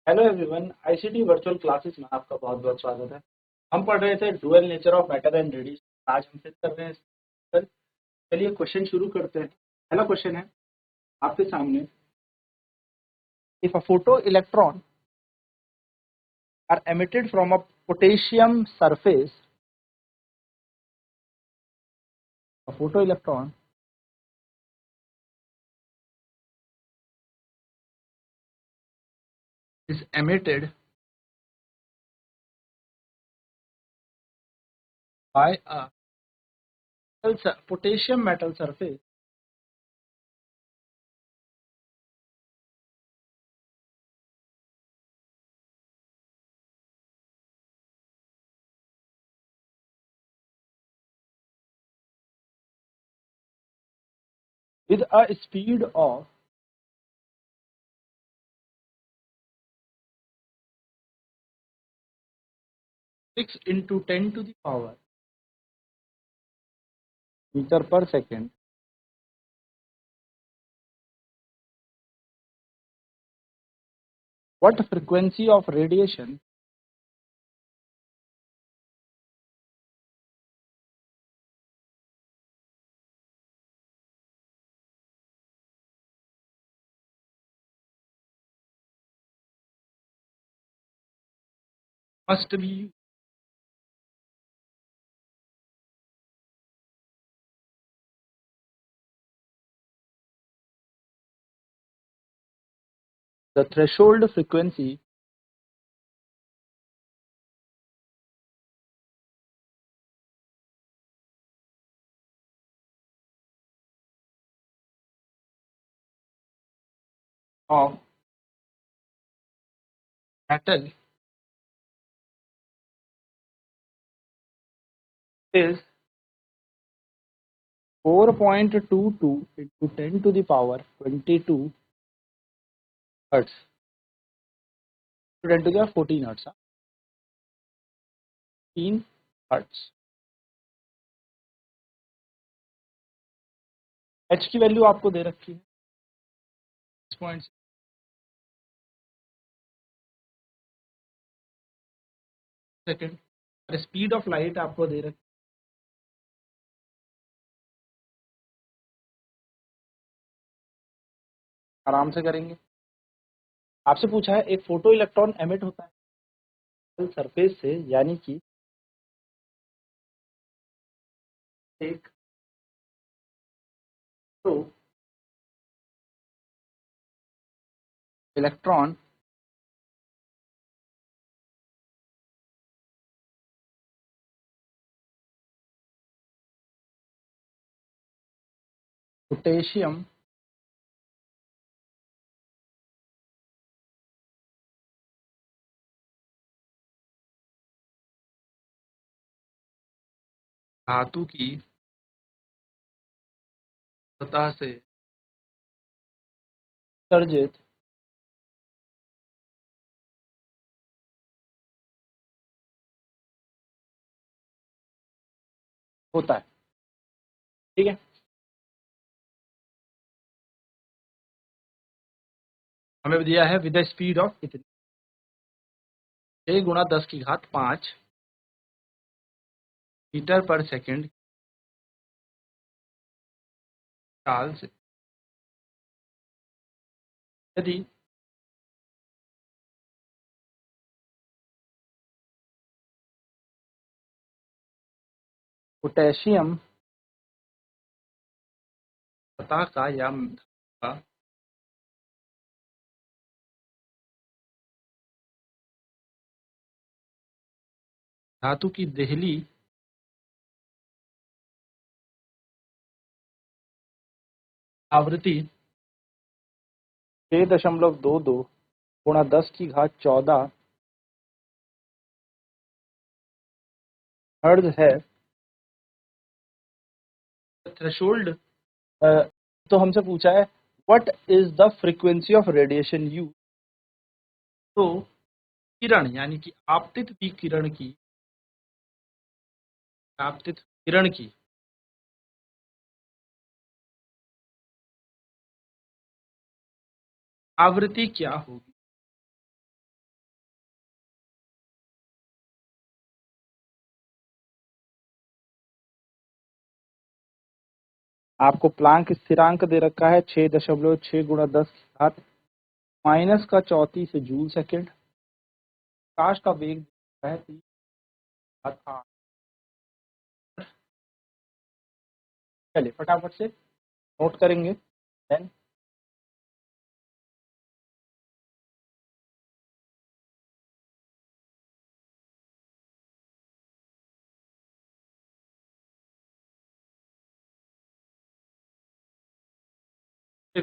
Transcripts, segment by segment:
Hello everyone, ICT virtual classes में आपका बहुत बहुत स्वागत है। हम पढ़ रहे थे dual nature of matter and radiation. आज हम फिर कर रहे हैं सर। चलिए क्वेश्चन शुरू करते हैं। पहला क्वेश्चन है आपके सामने। If a photo electron are emitted from a potassium surface, a photo electron is emitted by a potassium metal surface with a speed of 6 into 10 to the power meter per second, what frequency of radiation must be the threshold frequency of metal is 4.22 into 10 to the power 22 hertz to 10 to the power 14 hertz, 14 hertz। h की value आपको दे रखी है 6 second. Speed of light आपको दे रखी है, आराम से करेंगे। आपसे पूछा है एक फोटो इलेक्ट्रॉन एमिट होता है सरफेस से, यानी कि एक तो इलेक्ट्रॉन पोटेशियम धातु की सतह से उत्सर्जित होता है। ठीक है, हमें दिया है विद द स्पीड ऑफ इतनी 6 गुणा 10 की घात 5 मीटर पर सेकेंड चाल से। यदि पोटेशियम सतह का या का धातु की देहली आवृत्ति 6.22 गुणा 10 की घात 14 हर्ट्ज है। थ्रेशोल्ड तो हमसे पूछा है what is the frequency of radiation you. तो किरण यानी कि आपतित किरण की आवृत्ति क्या होगी। आपको प्लांक स्थिरांक दे रखा है 6.6 गुणा 10 माइनस का 34 जूल सेकेंड। प्रकाश का वेग है 30 चलिए फटाफट से नोट करेंगे। देन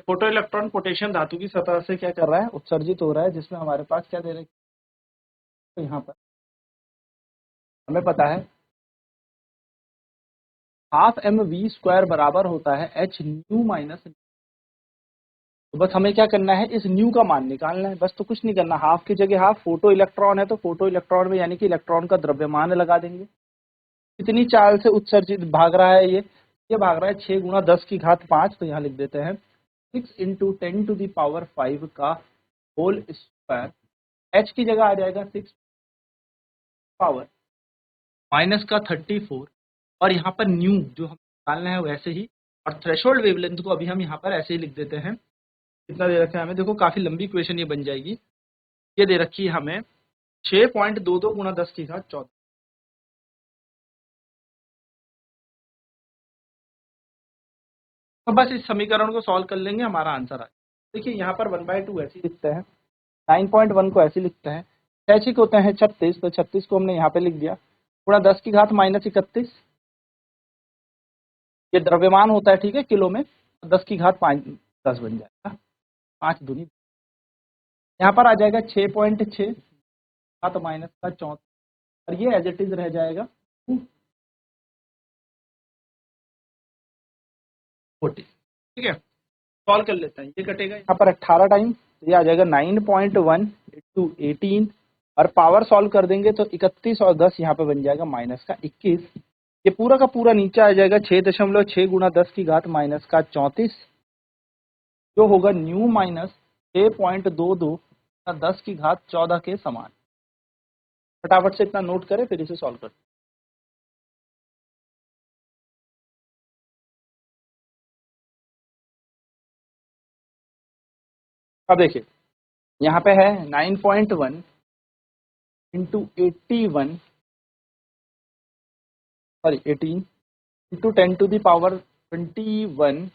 फोटो इलेक्ट्रॉन पोटेशियम धातु की सतह से क्या कर रहा है, उत्सर्जित हो रहा है, जिसमें हमारे पास क्या दे रहे हैं, तो यहाँ पर हमें पता है ½ mv² बराबर होता है h न्यू माइनस। तो बस हमें क्या करना है, इस न्यू का मान निकालना है, बस तो कुछ नहीं करना। हाफ की जगह हाफ, फोटो इलेक्ट्रॉन है तो फोटो इलेक्ट्रॉन में यानी कि इलेक्ट्रॉन का द्रव्यमान लगा देंगे। कितनी चाल से उत्सर्जित भाग रहा है, ये भाग रहा है 6 गुणा 10⁵ तो यहाँ लिख देते हैं 6 × 10⁵ का होल स्क्वायर। h की जगह आ जाएगा 6 पावर माइनस का 34 और यहाँ पर न्यू जो हम निकालना है वैसे ही, और थ्रेशोल्ड वेवलेंथ को अभी हम यहाँ पर ऐसे ही लिख देते हैं। कितना दे रखा है हमें, देखो काफी लंबी इक्वेशन ये बन जाएगी। ये दे रखी है हमें 6.22 गुणा 10⁴ तो बस इस समीकरण को सॉल्व कर लेंगे, हमारा आंसर आ। देखिए यहाँ पर 1/2 ऐसे लिखते हैं, 9.1 को ऐसे लिखते हैं, 6 होते हैं 36, तो 36 को हमने यहाँ पे लिख दिया गुणा 10⁻³ - 31। ये द्रव्यमान होता है, ठीक है, किलो में, 10⁵ 10 बन जाएगा, 5 दूनी। यहाँ पर आ जाएगा 6.6 तो माइनस का 34 और ये एज इट इज रह जाएगा 40। ठीक है, सॉल्व कर लेते हैं। ये कटेगा यहाँ पर 18 टाइम, तो ये आ जाएगा 9.1 × 18 और पावर सॉल्व कर देंगे तो 31 और 10 यहाँ पे बन जाएगा माइनस का 21। ये पूरा का पूरा नीचे आ जाएगा 6.6 गुणा 10⁻³ माइनस का 34 जो होगा न्यू माइनस 6.22 10⁻14 के समान। फटाफट से इतना नोट करें फिर इसे सॉल्व करें। अब देखिए यहाँ पे है 9.1 × 81 सॉरी 18 × 10⁻21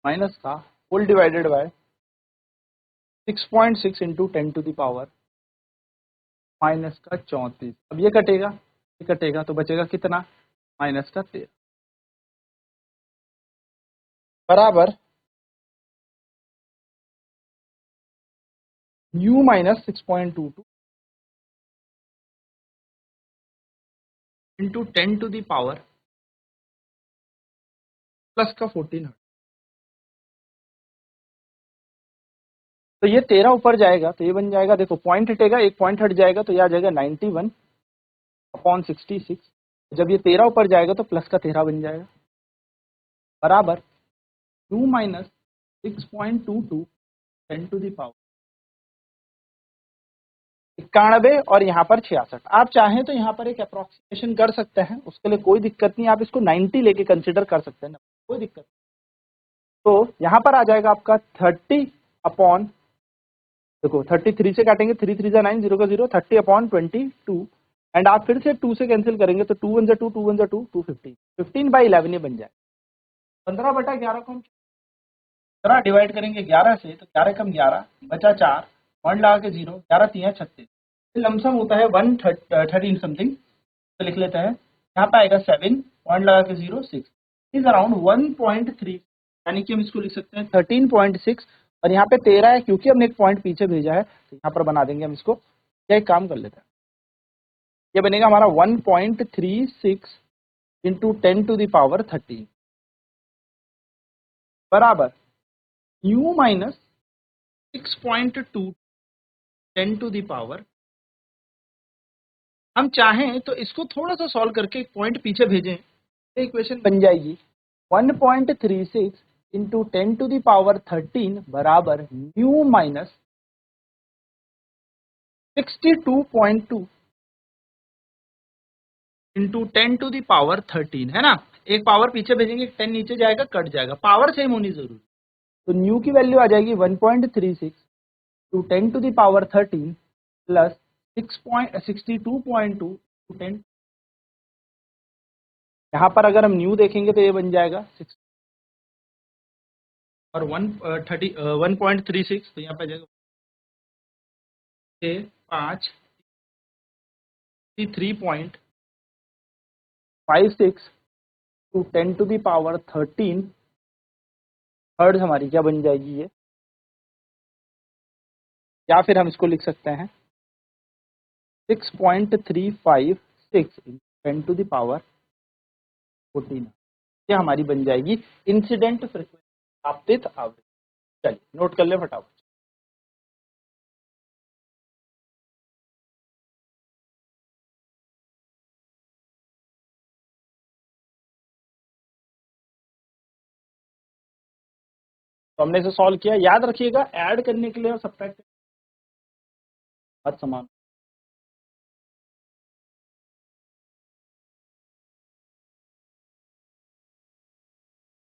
माइनस का होल डिवाइडेड बाय 6.6 × 10⁻³ माइनस का 34। अब ये कटेगा तो बचेगा कितना, माइनस का 13 बराबर न्यू माइनस 6.22 × 10⁻+ का 14। तो ये 13 ऊपर जाएगा तो ये बन जाएगा, देखो पॉइंट हटेगा, एक पॉइंट हट जाएगा तो ये आ जाएगा 91/66। जब ये 13 ऊपर जाएगा तो प्लस का 13 बन जाएगा बराबर 2 माइनस 6.22 10⁻91 और यहाँ पर 66। आप चाहें तो यहाँ पर एक अप्रोक्सीमेशन कर सकते हैं, उसके लिए कोई दिक्कत नहीं, आप इसको 90 लेके कंसिडर कर सकते हैं ना, कोई दिक्कत नहीं। तो यहाँ पर आ जाएगा आपका 30 अपॉन, देखो 33 से काटेंगे, 3 3 9 0 का 0, 30/22 एंड आप फिर से 2 से कैंसिल करेंगे तो 2 1 2 2 1 2 215 15/11 ये बन जाए। 15/11 को हम 15 डिवाइड करेंगे 11 से तो 11 कम 11 बचा 4 1 लगा के 0, 11 3 36, लमसम होता है 113 समथिंग, तो लिख लेते हैं। यहाँ पे आएगा 7 1 लगा के 0 6 इज अराउंड 1.3, यानी कि हम इसको लिख सकते हैं 13.6 और यहाँ पे 13 है क्योंकि हमने एक पॉइंट पीछे भेजा है तो यहाँ पर बना देंगे हम इसको। क्या एक काम कर लेते हैं, ये बनेगा हमारा 1.36 × 10⁻13 बराबर न्यू माइनस 6.2 10⁻। हम चाहें तो इसको थोड़ा सा सॉल्व करके एक पॉइंट पीछे भेजें, इक्वेशन बन जाएगी 1.36 × 10⁻13 बराबर न्यू माइनस 62.2 इंटू 10⁻13 है ना, एक पावर पीछे भेजेंगे 10 नीचे जाएगा कट जाएगा, पावर सेम होनी जरूरी। तो न्यू की वैल्यू आ जाएगी 1.36 टू 10⁻13 प्लस 62.2 टू 10। यहाँ पर अगर हम न्यू देखेंगे तो ये बन जाएगा 6 और 1.36 तो यहाँ पे जाएगा 5 3.56 टू 10⁻13 हर्ट्ज हमारी क्या बन जाएगी ये, या फिर हम इसको लिख सकते हैं 6.356 10⁻14 ये हमारी बन जाएगी इंसिडेंट फ्रिक्वेंसी, आपतित आवृत्ति। चलिए नोट कर ले फटाफट। तो हमने इसे सॉल्व किया, याद रखिएगा ऐड करने के लिए और सब्ट्रैक्ट बात समान।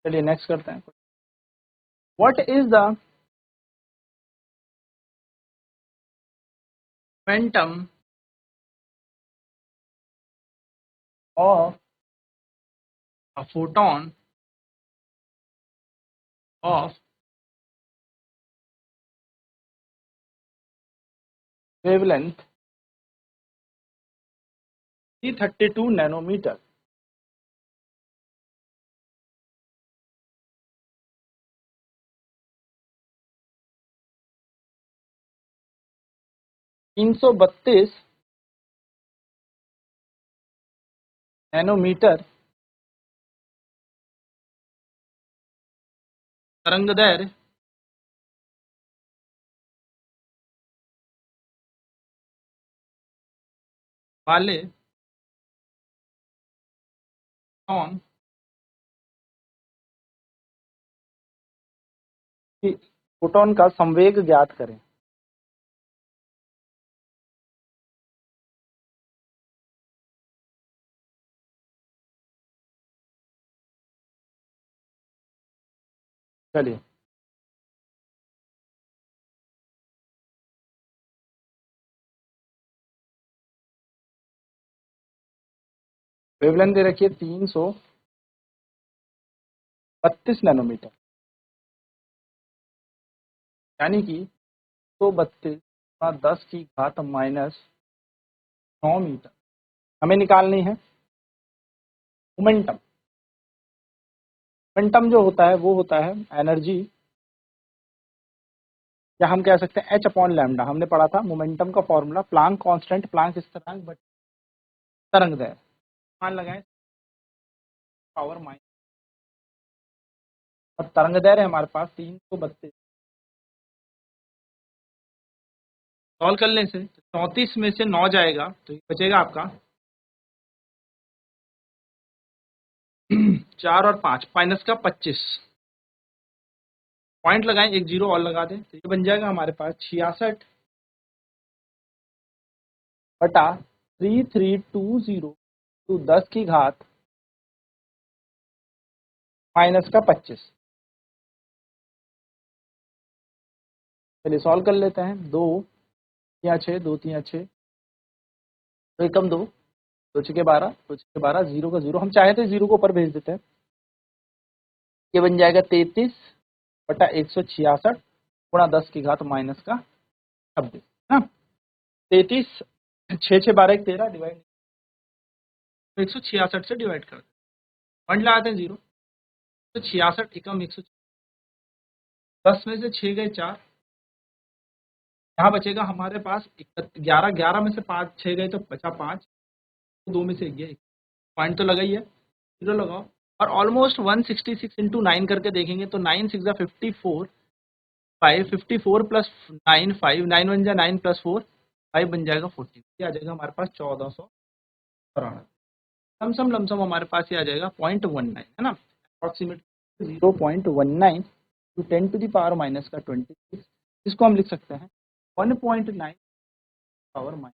चलिए नेक्स्ट करते हैं। What is the momentum of a photon of wavelength 332 nanometre. तीन सौ 32 नैनोमीटर तरंगदैर्घ्य वाले फोटोन फोटोन का संवेग ज्ञात करें। चलिए वेवलेंथ दे रखिए 332 नैनोमीटर, यानी कि 132 × 10⁻⁹ हमें निकालनी है मोमेंटम। मोमेंटम जो होता है वो होता है एनर्जी, या हम कह सकते हैं h/λ। हमने पढ़ा था मोमेंटम का फॉर्मूला प्लांक कांस्टेंट, प्लांक स्थिरांक बट तरंगदैर्घ्य। मान लगाएं पावर माइनस, और तरंगदैर्घ्य हमारे पास 332। सॉल्व कर लें इसे, 34 में से 9 जाएगा तो ये बचेगा आपका 4 और 5 माइनस का 25। पॉइंट लगाएं, एक जीरो और लगा दें तो ये बन जाएगा हमारे पास 66 बटा 3320 टू 10⁻⁻25। चलिए सॉल्व कर लेते हैं। 2 या 6, 2 3 6, 2 एकम 2, 2 6 12, 2 6 12, 0 का 0, हम चाहे तो 0 को ऊपर भेज देते हैं। ये बन जाएगा 33 बटा 166 गुणा 10⁻⁻26 ना। 33 6 6 12 13 डिवाइड 166 से डिवाइड कर दें, वन लगाते हैं 0 तो 66 एकम 100, 10 में से 6 गए 4, यहाँ बचेगा हमारे पास 11, 11 में से 5 6 गए तो बचा 5, 2 में से 1 गया, पॉइंट तो लगा ही है, 0 लगाओ। और ऑलमोस्ट 166 इंटू 9 करके देखेंगे तो 9 6 54, 54 प्लस 9 5, 9 1 9 प्लस 4 5 बन जाएगा 40। ये आ जाएगा हमारे पास 1493। लमसम हमारे पास ये आ जाएगा 0.19 है ना, अप्रॉक्सीमेट 0.19 टू 10⁻⁻26। इसको हम लिख सकते हैं 1.9 पावर माइनस।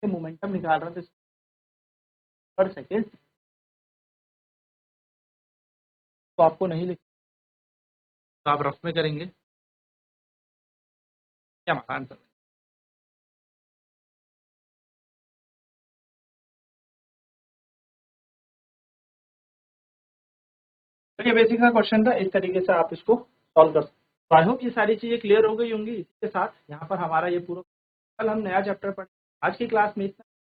मोमेंटम निकाल रहे थे पर सेकेंड, तो आपको नहीं लिख, तो आप रफ में करेंगे क्या आंसर। तो ये बेसिक सा क्वेश्चन था, इस तरीके से आप इसको सॉल्व कर सकते। तो आई होप ये सारी चीजें क्लियर हो गई होंगी। इसके साथ यहाँ पर हमारा ये पूरा, कल हम नया चैप्टर पढ़, आज की क्लास में इतना